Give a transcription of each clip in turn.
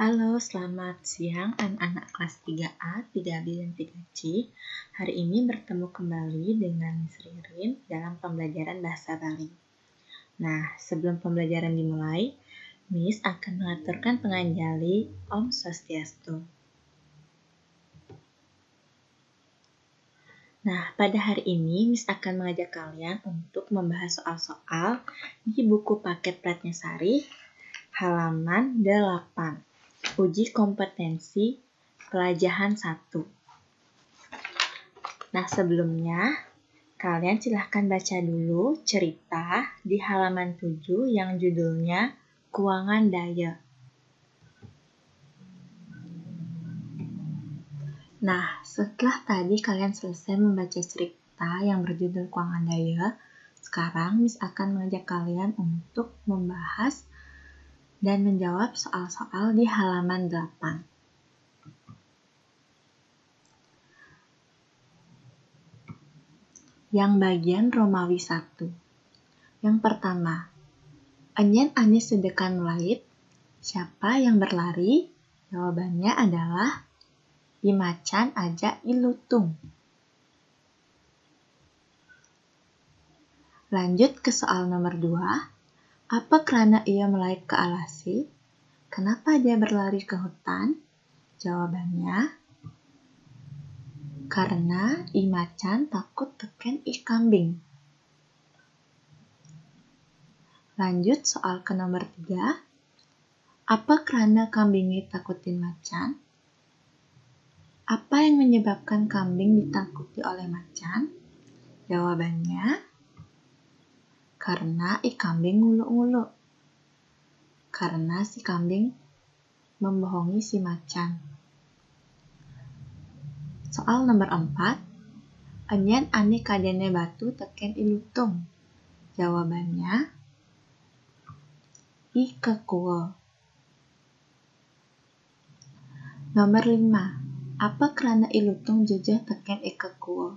Halo, selamat siang anak-anak kelas 3A, 3B, dan 3C. Hari ini bertemu kembali dengan Miss Ririn dalam pembelajaran Bahasa Bali. Nah, sebelum pembelajaran dimulai, Miss akan mengaturkan penganjali Om Swastiastu. Nah, pada hari ini Miss akan mengajak kalian untuk membahas soal-soal di buku paket Pratnyasari, halaman 8. Uji kompetensi pelajaran 1. Nah, sebelumnya kalian silahkan baca dulu cerita di halaman 7 yang judulnya Kuangan Daya. Nah, setelah tadi kalian selesai membaca cerita yang berjudul Kuangan Daya, sekarang Miss akan mengajak kalian untuk membahas dan menjawab soal-soal di halaman 8. Yang bagian Romawi 1. Yang pertama, Enyen ane sedekan melait, siapa yang berlari? Jawabannya adalah Imacan aja ilutung. Lanjut ke soal nomor 2. Apa kerana ia melait ke alasi? Kenapa dia berlari ke hutan? Jawabannya, karena Imacan takut teken kambing. Lanjut soal ke nomor 3. Apa kerana kambingnya takutin macan? Apa yang menyebabkan kambing ditakuti oleh macan? Jawabannya, karena kambing nguluk-nguluk. Karena si kambing membohongi si macan. Soal nomor 4. Enyen ane kadene batu teken ilutung. Jawabannya, kekua. Nomor 5. Apa kerana ilutung jejeh teken kekua?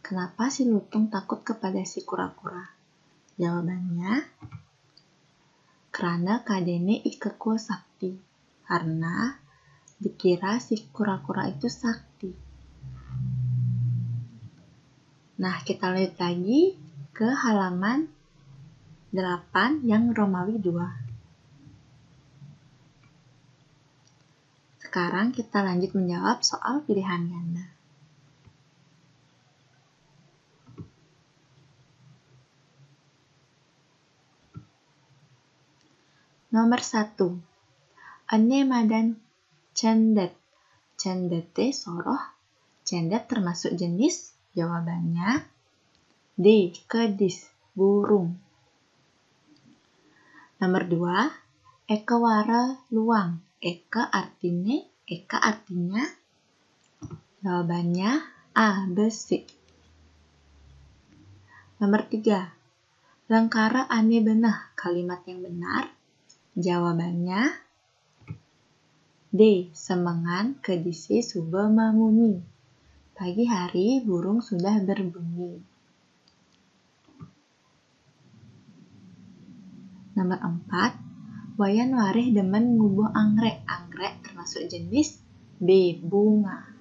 Kenapa si lutung takut kepada si kura-kura? Jawabannya, karena kadene kekua sakti. Karena dikira si kura-kura itu sakti. Nah, kita lihat lagi ke halaman 8 yang Romawi 2. Sekarang kita lanjut menjawab soal pilihan ganda. Nomor 1. Ane madan cendet. Cendete soroh. Cendet termasuk jenis? Jawabannya, D. Kedis, burung. Nomor 2. Eka wara luang. Eka artinya? Jawabannya, A. Besi. Nomor 3. Lengkara ane benah. Kalimat yang benar? Jawabannya, D. Semengan kedisi suba mamuni. Pagi hari burung sudah berbunyi. Nomor 4. Wayan warih demen ngubuh anggrek. Anggrek termasuk jenis? B. Bunga.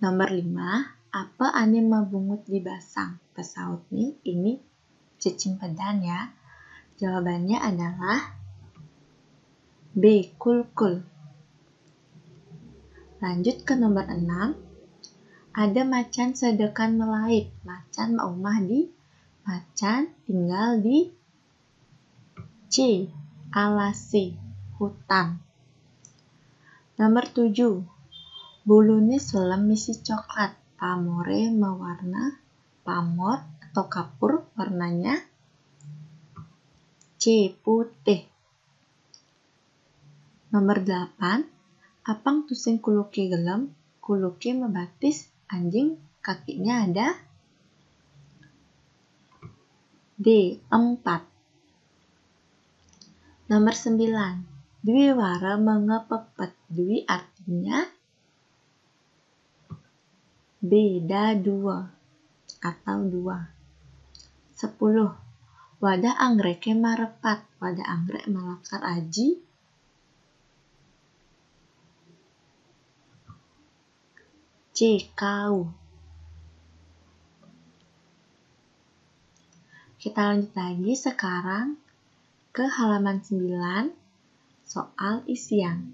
Nomor 5. Apa ane mabungut di basang? Pesaut nih, ini cicimpedan ya. Jawabannya adalah B. Kulkul. Lanjut ke nomor 6. Ada macan sedekan melait. Macan maumah di? Macan tinggal di C. Alasi, hutan. Nomor 7. Bulune sulem misi coklat. Pamore mewarna. Pamor atau kapur warnanya C. Putih. Nomor 8. Apang tusing kuluki gelem? Kuluki membatis anjing kakinya ada? D. 4. Nomor 9. Dwi wara mengepepet. Dwi artinya? B. Dua atau 2. 10. Wadah anggreke marepat, wadah anggrek malakar aji. C. Kau. Kita lanjut lagi sekarang ke halaman 9, soal isian.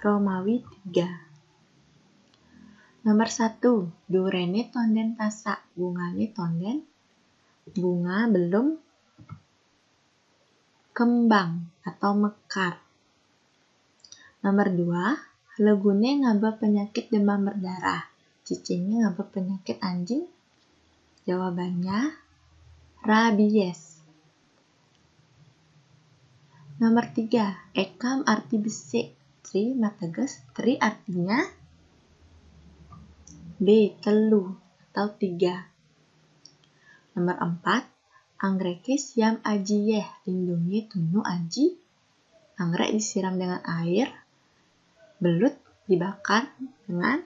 Romawi 3. Nomor 1. Durene tonden tasa, bungane tonden, bunga belum kembang atau mekar. Nomor 2. Legune ngaba penyakit demam berdarah, cicingnya ngaba penyakit anjing. Jawabannya rabies. Nomor 3. Ekam arti besi, tri mateges, tri artinya B. Telu atau 3. Nomor 4. Anggreke siam aji lindungi tunu aji. Anggrek disiram dengan air, belut dibakar dengan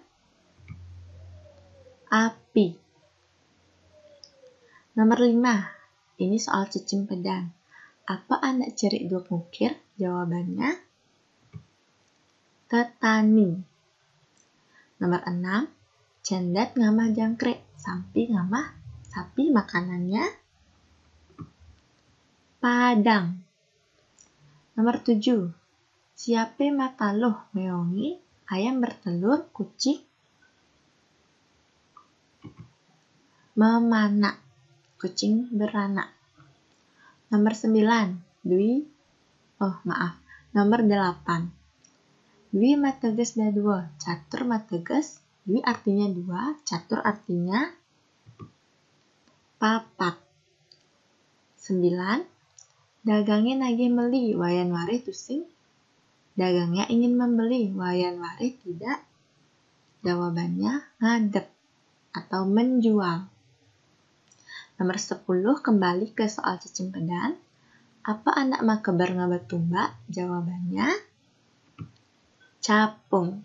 api. Nomor 5. Ini soal cicing pedang. Apa anak ciri dua mukir? Jawabannya tetani. Nomor 6. Cendat ngamah jangkrik, sampi ngamah sapi, makanannya padang. Nomor 7. Siape mataloh meongi, ayam bertelur, kucing memanak, kucing beranak. Nomor 9. Nomor 8. Dwi mateges dadua, catur mateges, dwi artinya 2, catur artinya 4. 9. Dagangnya nagih meli, wayan wari tusing. Dagangnya ingin membeli, wayan wari tidak. Jawabannya ngadep atau menjual. Nomor 10 kembali ke soal cicing pedang. Apa anak makebar ngabat tumba? Jawabannya capung.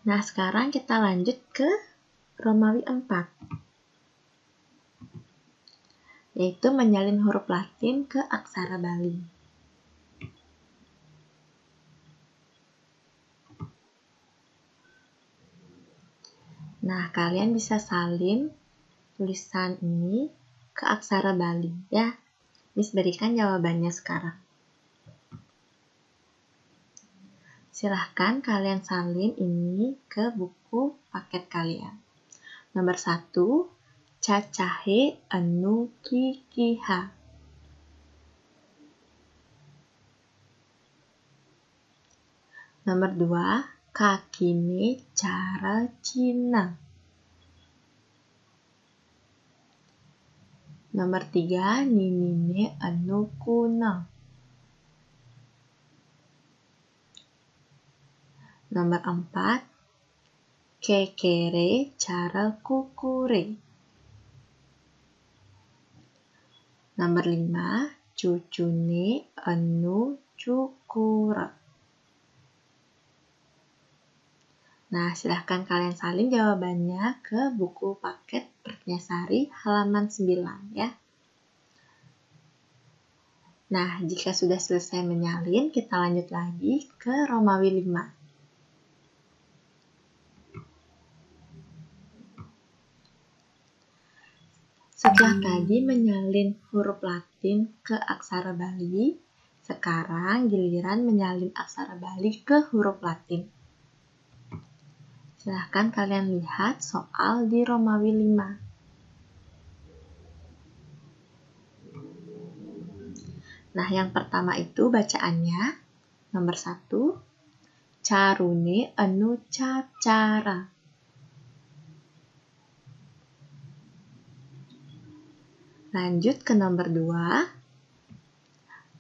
Nah, sekarang kita lanjut ke Romawi 4, yaitu menyalin huruf Latin ke aksara Bali. Nah, kalian bisa salin tulisan ini ke aksara Bali ya. Miss berikan jawabannya sekarang. Silahkan kalian salin ini ke buku paket kalian. Nomor 1, cacahe anu kikiha. Nomor 2, kakine cara Cina. Nomor 3, ninine anu kuna. Nomor 4, kekere cara kukure. Nomor 5, cucune anu cukura. Nah, silahkan kalian salin jawabannya ke buku paket Pertanyasari halaman 9 ya. Nah, jika sudah selesai menyalin, kita lanjut lagi ke Romawi 5. Setelah tadi menyalin huruf Latin ke aksara Bali, sekarang giliran menyalin aksara Bali ke huruf Latin. Silahkan kalian lihat soal di Romawi 5. Nah, yang pertama itu bacaannya. Nomor 1, carune anu cacara. Lanjut ke nomor 2,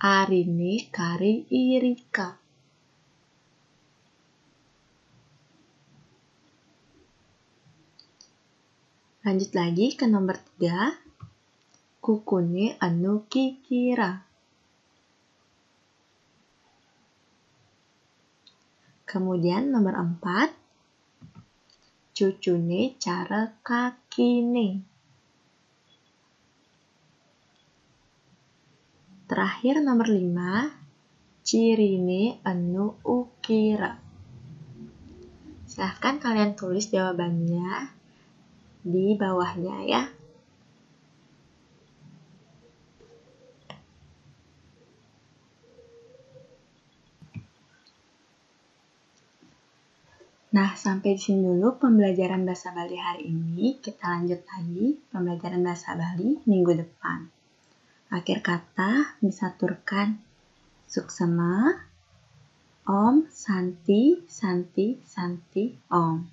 arine kari irika. Lanjut lagi ke nomor 3, kukune anu kikira. Kemudian nomor 4, cucune cara kakine. Terakhir nomor 5, cirine anu ukira. Silahkan kalian tulis jawabannya di bawahnya ya. Nah, sampai di sini dulu pembelajaran bahasa Bali hari ini. Kita lanjut lagi pembelajaran bahasa Bali minggu depan. Akhir kata bisa aturkan suksema, om, santi, santi, santi, om.